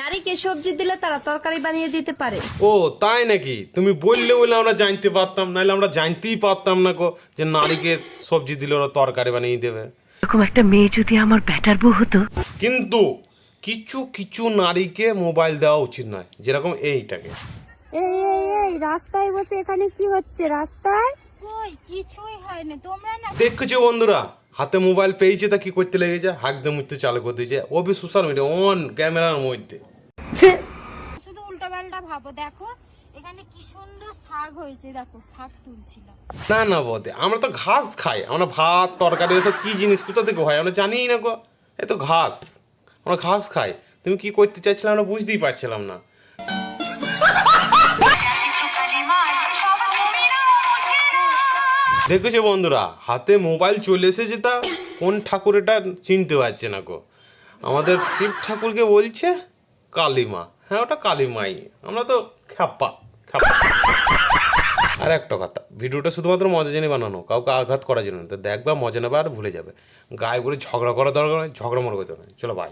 নারীকে সবজি দিলে তারা তরকারি বানিয়ে দিতে পারে। ও তাই নাকি? তুমি বললে বলে আমরা জানতে পারতাম, নাহলে আমরা জানতেই পারতাম না গো যে নারীকে সবজি দিলে ওরা তরকারি বানিয়ে দেবে। এরকম একটা মেয়ে যদি আমার ব্যাটার বউ হতো। কিন্তু কিছু কিছু নারীকে মোবাইল দেওয়া উচিত নয়, যেরকম এইটাকে। এই রাস্তায় বসে এখানে কি হচ্ছে রাস্তায়? কই কিছুই হয়নি, তোমরা না দেখছো বন্ধুরা, হাতে মোবাইল পেয়েছে তা কি করতে লেগেছে, হাঁকতে মুখতে চালু করে দিয়েছে, ও বি সোশ্যাল মিডিয়া অন ক্যামেরার মধ্যে। শুধু উল্টো পাল্টা ভাবো। দেখো এখানে কি সুন্দর শাক হয়েছে, দেখো শাক তুলছিলাম। না না বদে, আমরা তো ঘাস খাই, আমরা ভাত তরকারি এসব কি জিনিস কোথা থেকে হয় আমরা জানিই না গো। এ তো ঘাস, আমরা ঘাস খাই। তুমি কি করতে চাইছিলে আমরা বুঝতেই পারছিলাম না। দেখেছো বন্ধুরা, হাতে মোবাইল চলে এসেছে, তা কোন ঠাকুর এটা চিনতে পারছে না গো। আমাদের শিব ঠাকুরকে বলছে কালীমা। হ্যাঁ, ওটা কালীমাই, আমরা তো খ্যাপা খ্যাপা। আর একটা কথা, ভিডিওটা শুধুমাত্র মজা জেনে বানানো, কাউকে আঘাত করার জন্য। তো দেখবা, মজা নেবে আর ভুলে যাবে। গায়ে করে ঝগড়া করার দরকার নয়, ঝগড়া মনে করতে হবে। চলো বাই।